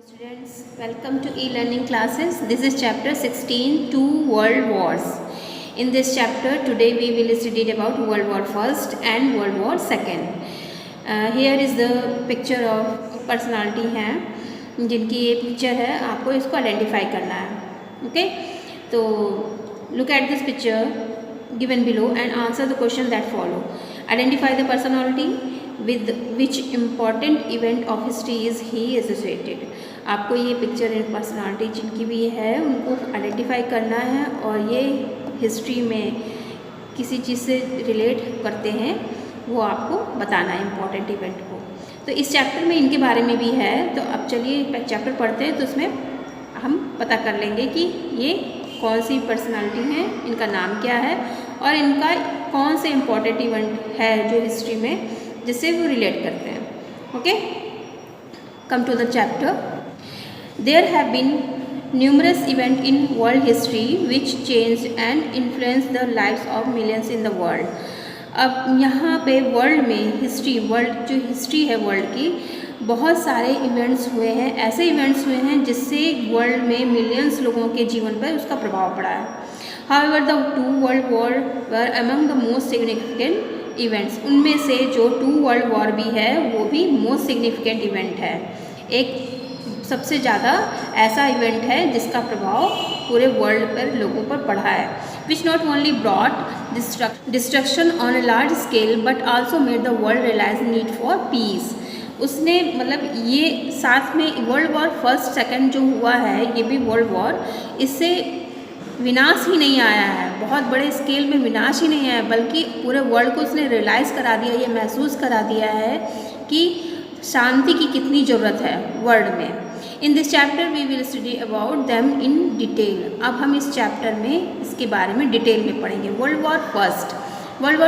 Dear students, welcome to e-learning classes. This is chapter 16, Two World Wars. In this chapter, today we will study about World War First and World War Second. Here is the picture of personality हैं जिनकी ये picture है, आपको इसको identify करना है. Okay? तो look at this picture given below and answer the question that follow. Identify the personality with which important event of history is he associated. आपको ये पिक्चर एंड पर्सनालिटी जिनकी भी है उनको आइडेंटिफाई करना है और ये हिस्ट्री में किसी चीज़ से रिलेट करते हैं वो आपको बताना है इम्पॉर्टेंट इवेंट को. तो इस चैप्टर में इनके बारे में भी है. तो अब चलिए चैप्टर पढ़ते हैं. तो उसमें हम पता कर लेंगे कि ये कौन सी पर्सनालिटी हैं, इनका नाम क्या है और इनका कौन से इम्पॉर्टेंट इवेंट है जो हिस्ट्री में जिससे वो रिलेट करते हैं. Okay, come to the chapter. There have been numerous events in world history which changed and influenced the lives of millions in the world. अब यहाँ पे वर्ल्ड में वर्ल्ड जो हिस्ट्री है वर्ल्ड की, बहुत सारे इवेंट्स हुए हैं, ऐसे इवेंट्स हुए हैं जिससे वर्ल्ड में मिलियंस लोगों के जीवन पर उसका प्रभाव पड़ा है. However, the two world war were among the most significant events. उनमें से जो टू वर्ल्ड वॉर भी है वो भी मोस्ट सिग्निफिकेंट इवेंट है. एक सबसे ज़्यादा ऐसा इवेंट है जिसका प्रभाव पूरे वर्ल्ड पर लोगों पर पड़ा है. Which not only brought destruction on a large scale but also made the world realise need for peace. उसने मतलब ये साथ में वर्ल्ड वॉर फर्स्ट सेकंड जो हुआ है ये भी वर्ल्ड वॉर, इससे विनाश ही नहीं आया है, बहुत बड़े स्केल में विनाश ही नहीं आया, बल्कि पूरे वर्ल्ड को उसने रियलाइज़ करा दिया, ये महसूस करा दिया है कि शांति की कितनी ज़रूरत है वर्ल्ड में. In this chapter we will study about them in detail. अब हम इस चैप्टर में इसके बारे में डिटेल में पढ़ेंगे. World war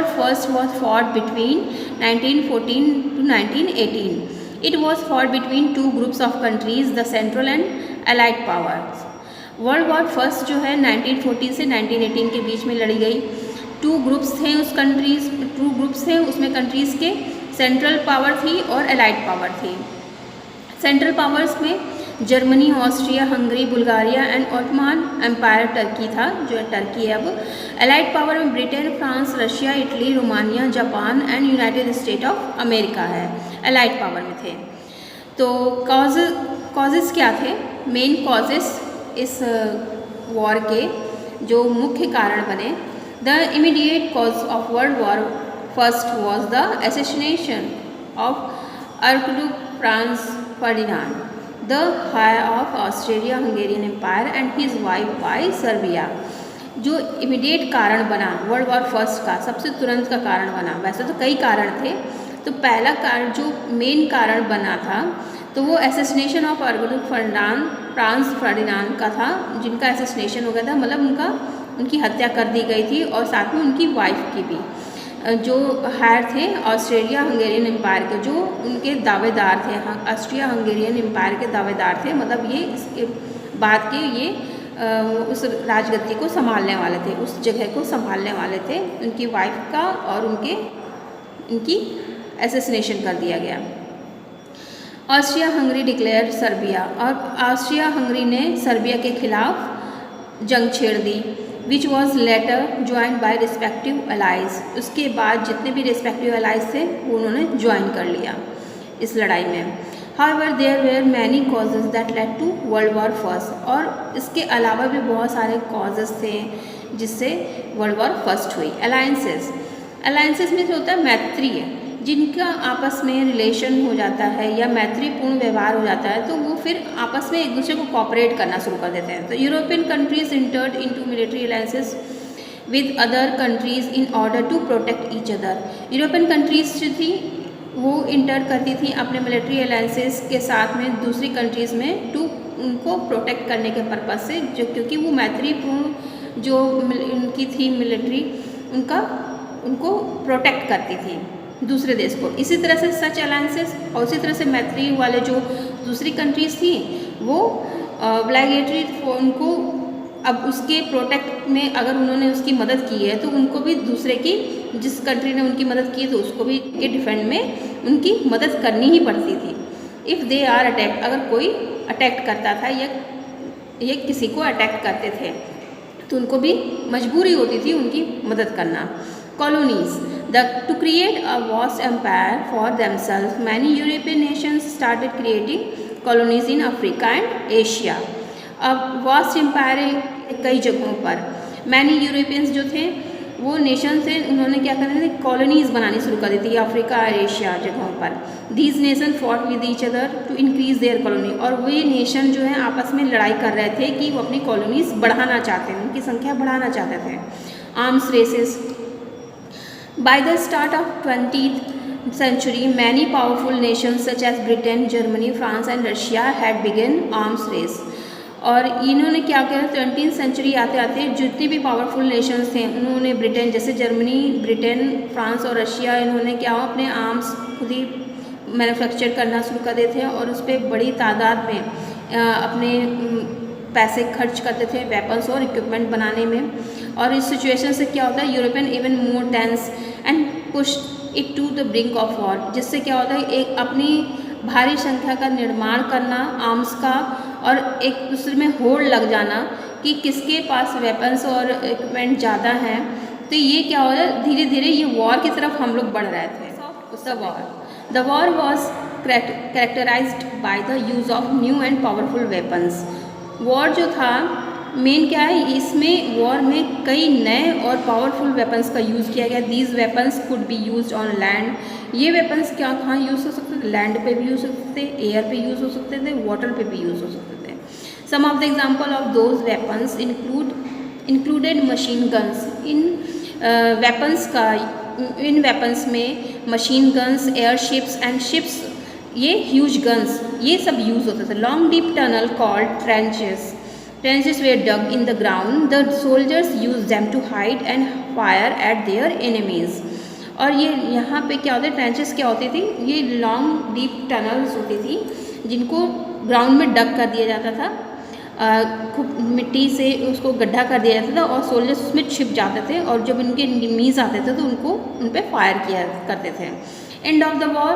first was fought between 1914 to 1918. It was fought between two groups of countries, the central and allied powers. World war first जो है 1914 से 1918 के बीच में लड़ी गई. टू ग्रुप्स थे उसमें कंट्रीज़ के सेंट्रल पावर थी और एलाइड पावर थी. सेंट्रल पावर्स में Germany, Austria, Hungary, Bulgaria and Ottoman empire Turkey था, जो है टर्की है अब. एलाइड पावर में Britain, France, Russia, Italy, Romania, Japan and united state of America है, एलाइड पावर में थे. तो कॉजेस क्या थे? मेन कॉजेस इस वॉर के जो मुख्य कारण बने. The immediate cause of world war first was the assassination of archduke Franz Ferdinand, the heir of Austria Hungarian empire and his wife by Serbia. जो इमीडिएट कारण बना वर्ल्ड वॉर फर्स्ट का, सबसे तुरंत का कारण बना, वैसे तो कई कारण थे, तो पहला कारण जो मेन कारण बना था तो वो assassination of archduke Franz Ferdinand का था, जिनका असैसिनेशन हो गया था, मतलब उनकी हत्या कर दी गई थी और साथ में उनकी वाइफ की भी, जो हायर थे ऑस्ट्रिया हंगेरियन एम्पायर के, जो उनके दावेदार थे, ऑस्ट्रिया हंगेरियन एम्पायर के दावेदार थे, मतलब ये इसके बाद के ये उस राजगद्दी को संभालने वाले थे, उस जगह को संभालने वाले थे. उनकी वाइफ का और उनकी असैसिनेशन कर दिया गया. ऑस्ट्रिया हंगरी डिक्लेयर सर्बिया, और ऑस्ट्रिया हंगरी ने सर्बिया के खिलाफ जंग छेड़ दी. Which was later joined by respective allies. उसके बाद जितने भी रिस्पेक्टिव अलाइज थे वो उन्होंने ज्वाइन कर लिया इस लड़ाई में. However there were many causes that led to world war first. और इसके अलावा भी बहुत सारे कॉजेज थे जिससे वर्ल्ड वॉर फर्स्ट हुई. अलायंसेस में जो होता है मैत्री है, जिनका आपस में रिलेशन हो जाता है या मैत्रीपूर्ण व्यवहार हो जाता है तो वो फिर आपस में एक दूसरे को कॉपरेट करना शुरू कर देते हैं. तो European countries entered into military alliances with other countries in order to protect each other. European countries जो थी वो इंटर करती थी अपने मिलिट्री अलायंसेस के साथ में दूसरी कंट्रीज़ में, उनको प्रोटेक्ट करने के पर्पज़ से, जो क्योंकि वो मैत्रीपूर्ण जो उनकी थी मिलिट्री, उनको प्रोटेक्ट करती थी दूसरे देश को. इसी तरह से सच अलायंसेस और उसी तरह से मैत्री वाले जो दूसरी कंट्रीज़ थी वो ब्लैगेटरी उनको अब उसके प्रोटेक्ट में अगर उन्होंने उसकी मदद की है तो उनको भी दूसरे की, जिस कंट्री ने उनकी मदद की तो उसको भी के डिफेंड में उनकी मदद करनी ही पड़ती थी. इफ़ दे आर अटैक, अगर कोई अटैक करता था या ये किसी को अटैक करते थे तो उनको भी मजबूरी होती थी उनकी मदद करना। Colonies to create a vast empire for themselves, many European nations started creating colonies in Africa and Asia. अब वास्ट एम्पायर कई जगहों पर मैनी यूरोपियंस जो थे वो नेशन थे, उन्होंने क्या करना थे, कॉलोनीज बनानी शुरू कर दी थी अफ्रीका और एशिया जगहों पर। These nation fought with each other to increase their colony, और वे नेशन जो है आपस में लड़ाई कर रहे थे कि वो अपनी कॉलोनीज बढ़ाना चाहते हैं, उनकी संख्या बढ़ाना चाहते थे। Arms races By the start of 20th century, many powerful nations such as Britain, Germany, France and Russia had begun arms race. और इन्होंने क्या किया, 20th सेंचुरी आते आते जितने भी पावरफुल नेशंस थे उन्होंने ब्रिटेन, जैसे जर्मनी, ब्रिटेन, फ्रांस और रशिया, इन्होंने क्या हो अपने आर्म्स खुद ही मैन्युफैक्चर करना शुरू कर दिए थे और उस पर बड़ी तादाद में अपने पैसे खर्च करते थे वेपन्स और इक्विपमेंट बनाने में। और इस सिचुएशन से क्या होता है, European even more tense and push it to the brink of war, जिससे क्या होता है एक अपनी भारी संख्या का निर्माण करना आर्म्स का और एक दूसरे में होड़ लग जाना कि किसके पास वेपन्स और इक्विपमेंट ज़्यादा हैं। तो ये क्या हो रहा है, धीरे धीरे ये वॉर की तरफ हम लोग बढ़ रहे थे। The war was characterized by the use of new and powerful weapons. War जो था मेन क्या है, इसमें वॉर में कई नए और पावरफुल वेपन्स का यूज़ किया गया। These weapons could be used on land, ये वेपन्स क्या कहाँ यूज़ हो सकते थे, लैंड पे भी यूज़ हो सकते थे, एयर पे यूज़ हो सकते थे, वाटर पे भी यूज़ हो सकते थे। Some of the example of those weapons included machine guns. इन वेपन्स में machine guns, airships and ships, ये ह्यूज गन्स, ये सब यूज़ होते थे। Long deep tunnel called trenches, trenches were dug in the ground. The soldiers used them to hide and fire at their enemies. और ये यहाँ पे क्या होता है, ट्रेंचेस क्या होती थी, ये लॉन्ग डीप टनल्स होती थी जिनको ग्राउंड में डग कर दिया जाता था, खूब मिट्टी से उसको गड्ढा कर दिया जाता था और सोल्जर्स उसमें छिप जाते थे और जब उनके एनिमीज आते थे तो उनको उन पर फायर किया करते थे। And of the war,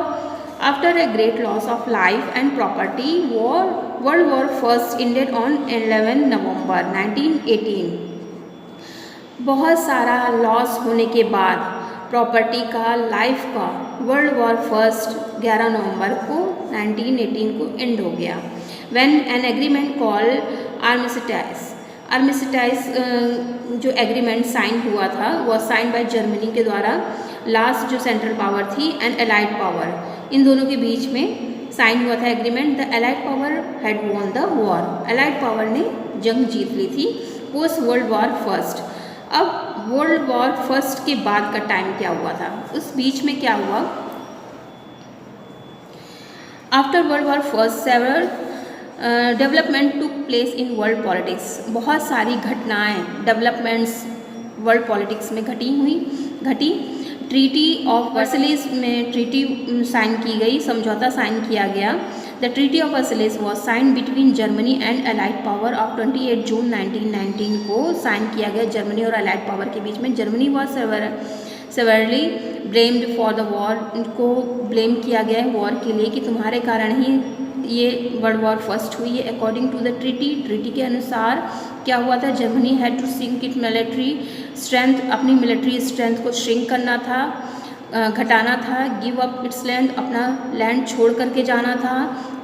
after a great loss of life and property, World War First ended on 11 November 1918. बहुत सारा लॉस होने के बाद प्रॉपर्टी का, लाइफ का, वर्ल्ड वॉर फर्स्ट 11 नवंबर को 1918 को एंड हो गया। When an agreement called आर्मिस्टाइज जो एग्रीमेंट साइन हुआ था वो साइन बाय जर्मनी के द्वारा, लास्ट जो सेंट्रल पावर थी एंड एलाइड पावर, इन दोनों के बीच में साइन हुआ था agreement. The allied power had won the war, allied power ने जंग जीत ली थी पोस्ट वर्ल्ड वॉर फर्स्ट। अब वर्ल्ड वॉर फर्स्ट के बाद का टाइम क्या हुआ था, उस बीच में क्या हुआ, after world war first several development took place in world politics. बहुत सारी घटनाएं, डेवलपमेंट्स वर्ल्ड पॉलिटिक्स में घटी। ट्रीटी ऑफ वर्सलिस में ट्रीटी साइन की गई, समझौता साइन किया गया। The treaty of Versailles was sign between Germany and allied power of 28 June 1919 को साइन किया गया जर्मनी और अलाइड पावर के बीच में। Germany was severally blamed for the war, इनको ब्लेम किया गया है वॉर के लिए कि तुम्हारे कारण ही ये वर्ल्ड वॉर फर्स्ट हुई है। अकॉर्डिंग टू द ट्रीटी के अनुसार क्या हुआ था, Germany had to shrink it military strength, अपनी मिलिट्री स्ट्रेंथ को श्रिंक करना था, घटाना था। गिव अप इट्स लैंड, अपना लैंड छोड़ करके जाना था।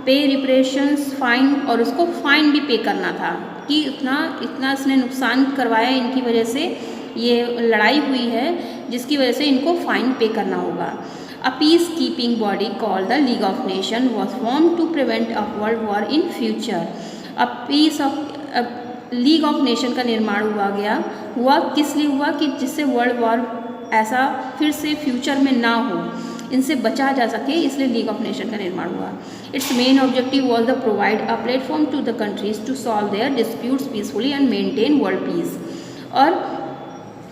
पे रिपरेशंस, फाइन, और उसको फाइन भी पे करना था कि इतना इसने नुकसान करवाया, इनकी वजह से ये लड़ाई हुई है जिसकी वजह से इनको फाइन पे करना होगा। A peacekeeping body called the League of Nations was formed to prevent a world war in future. League of nation का निर्माण हुआ किस लिए हुआ कि जिससे वर्ल्ड वॉर ऐसा फिर से फ्यूचर में ना हो, इनसे बचा जा सके, इसलिए लीग ऑफ नेशन का निर्माण हुआ। Its main objective was the provide a platform to the countries to solve their disputes peacefully and maintain world peace. और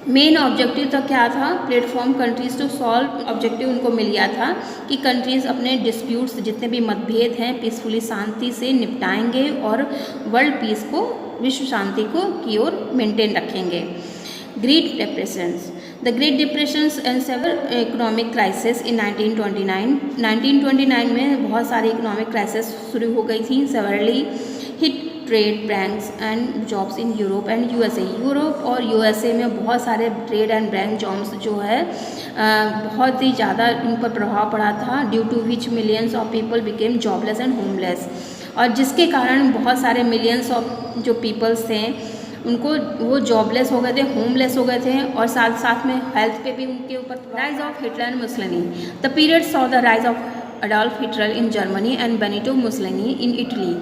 मेन ऑब्जेक्टिव तो क्या था, platform countries to solve, objective उनको मिल गया था कि कंट्रीज़ अपने डिस्प्यूट्स जितने भी मतभेद हैं पीसफुली, शांति से निपटाएंगे और वर्ल्ड पीस को, विश्व शांति को की ओर मेंटेन रखेंगे। Great depressions, the great depressions and several economic crisis in 1929 में बहुत सारी इकोनॉमिक क्राइसिस शुरू हो गई थी। Severally hit trade banks and jobs in Europe and USA. Europe और यूएसए में बहुत सारे ट्रेड एंड बैंक जॉब्स जो है बहुत ही ज़्यादा इन पर प्रभाव पड़ा था, due to which millions of people became jobless and homeless, और जिसके कारण बहुत सारे मिलियंस ऑफ जो पीपल्स थे उनको वो जॉबलेस हो गए थे, होमलेस हो गए थे, और साथ साथ में हेल्थ पे भी उनके ऊपर। Rise of Hitler and Mussolini. The period saw the rise of Adolf Hitler in Germany and Benito Mussolini in Italy.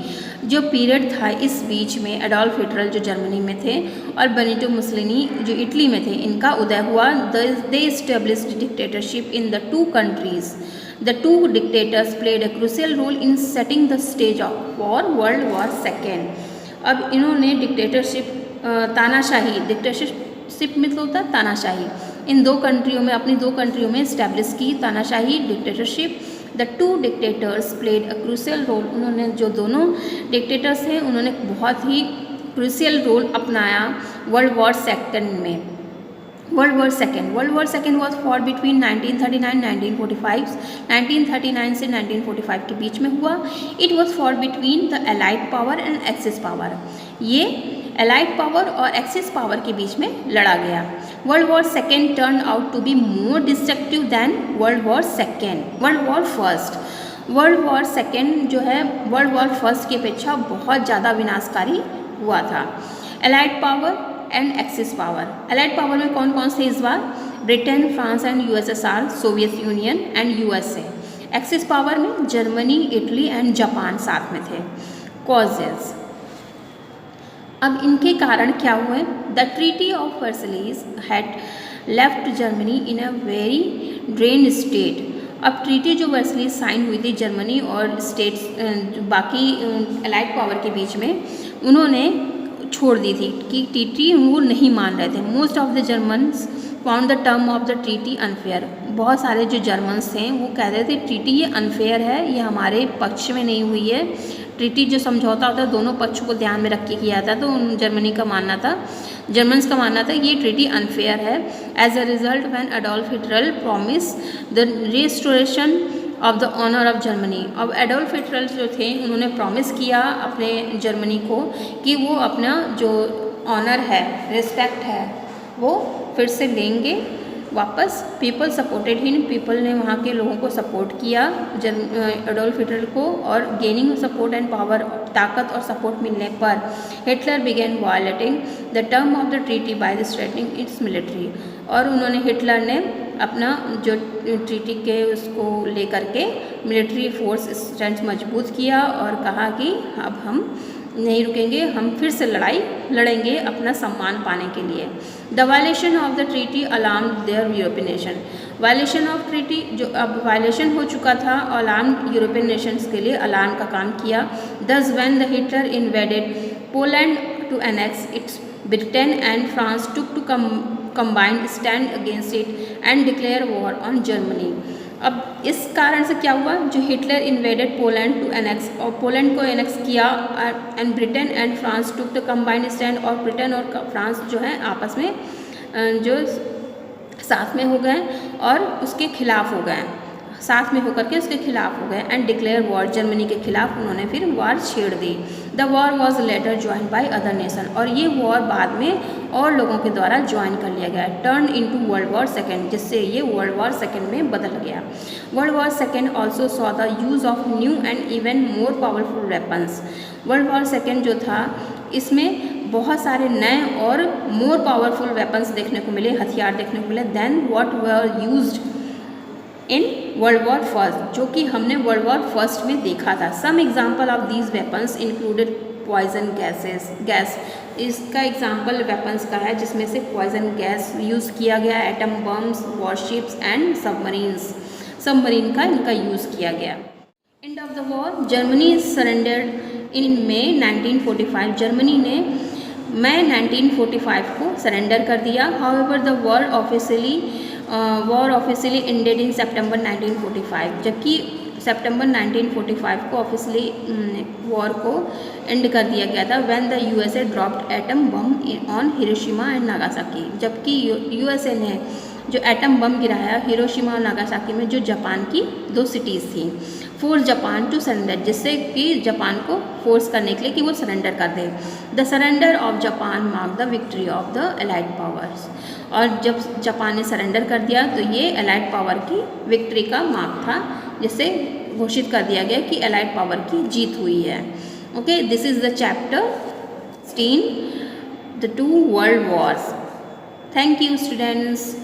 जो पीरियड था इस बीच में अडोल्फ हिटलर जो जर्मनी में थे और बेनिटो मुसोलिनी जो इटली में थे, इनका उदय हुआ। They established dictatorship in the two countries. The two dictators played a crucial role in setting the stage for World War II. अब इन्होंने डिक्टेटरशिप तानाशाही, डिक्टेटरशिप मतलब होता है तानाशाही, इन दो कंट्रियों में, अपनी दो कंट्रियों में इस्टेब्लिश की तानाशाही, dictatorship. The two dictators played a crucial role. उन्होंने जो दोनों डिक्टेटर्स हैं उन्होंने बहुत ही क्रूशियल रोल अपनाया वर्ल्ड वॉर सेकेंड में। World war second was fought between 1939 से 1945 के बीच में हुआ। It was fought between the allied power and axis power. ये एलाइड पावर और एक्सिस पावर के बीच में लड़ा गया। World war second turn out to be more destructive then world war first. World war second जो है वर्ल्ड वॉर फर्स्ट की अपेक्षा बहुत ज़्यादा विनाशकारी हुआ था। Allied power and axis power. Allied power में कौन कौन से इस बार? Britain, France and USSR, Soviet Union and USA. Axis power में जर्मनी, इटली एंड जापान साथ में थे। कॉजेज। अब इनके कारण क्या हुए? The treaty of Versailles had left Germany in a very drain state. अब ट्रीटी जो वर्साइल्स साइन हुई थी जर्मनी और स्टेट्स बाकी एलाइड पावर के बीच में, उन्होंने छोड़ दी थी कि ट्रीटी वो नहीं मान रहे थे। Most of the Germans found the term of the treaty unfair. बहुत सारे जो जर्मन्स थे वो कह रहे थे ट्रीटी ये अनफेयर है, ये हमारे पक्ष में नहीं हुई है। ट्रीटी जो समझौता होता है दोनों पक्षों को ध्यान में रख के किया था, तो जर्मन्स का मानना था ये ट्रीटी अनफेयर है। As a result when Adolf Hitler promise the restoration of the honour of Germany. अब एडोल्फ हिटलर जो थे उन्होंने प्रॉमिस किया अपने जर्मनी को कि वो अपना जो ऑनर है, रिस्पेक्ट है, वो फिर से लेंगे वापस। People supported him. पीपल ने वहाँ के लोगों को सपोर्ट किया एडोल्फ हिटलर को, और गेनिंग सपोर्ट एंड पावर, ताकत और सपोर्ट मिलने पर Hitler began violating the term of the treaty by strengthening its military. और उन्होंने हिटलर ने अपना जो ट्रीटी के उसको लेकर के मिलिट्री फोर्स स्ट्रेंथ मजबूत किया और कहा कि अब हम नहीं रुकेंगे, हम फिर से लड़ाई लड़ेंगे अपना सम्मान पाने के लिए। The violation of the treaty alarm their European nation. Violation of treaty जो अब वायलेशन हो चुका था, अलार्म यूरोपियन नेशंस के लिए अलार्म का काम किया। Thus when the Hitler invaded Poland to annex its, Britain and France took to combined stand against it and declare war on Germany। अब इस कारण से क्या हुआ? जो Hitler invaded Poland to annex, और पोलैंड को एनेक्स किया, and Britain and France took the combined stand, और ब्रिटेन और फ्रांस जो है आपस में जो साथ में हो गए और उसके खिलाफ हो गए, साथ में होकर के उसके खिलाफ हो गए। एंड डिक्लेयर वॉर, जर्मनी के खिलाफ उन्होंने फिर वॉर छेड़ दी। The war was later joined by other nation, और ये वॉर बाद में और लोगों के द्वारा ज्वाइन कर लिया गया। Turn into world war second, जिससे ये वर्ल्ड वॉर सेकेंड में बदल गया। World war second also saw the use of new and even more powerful weapons. World war second जो था इसमें बहुत सारे नए और मोर पावरफुल वेपन्स देखने को मिले, हथियार देखने को मिले, then what were used in world war first, जो कि हमने वर्ल्ड वॉर फर्स्ट में देखा था। Some example of these weapons included poison gas. इसका एग्जाम्पल वेपन्स का है जिसमें से पॉइजन गैस यूज़ किया गया, atom bombs, warships and submarine का इनका यूज़ किया गया। End of the war, Germany surrendered in May 1945। Germany ने मई 1945 को सरेंडर कर दिया। However the war officially ended in सितंबर 1945, जबकि सितंबर 1945 को ऑफिशियली वॉर को एंड कर दिया गया था। When the USA dropped atom bomb on Hiroshima and Nagasaki, जबकि यूएसए ने जो एटम बम गिराया हिरोशिमा और नागासाकी में, जो जापान की 2 सिटीज़ थी। फोर्स जापान टू सरेंडर, जिससे कि जापान को फोर्स करने के लिए कि वो सरेंडर कर दे। The surrender of Japan mark the victory of the allied powers. और जब जापान ने सरेंडर कर दिया तो ये एलाइड पावर की विक्ट्री का मार्क था, जिससे घोषित कर दिया गया कि एलाइड पावर की जीत हुई है। Okay, this is the chapter 16, the 2 world Wars. Thank you students.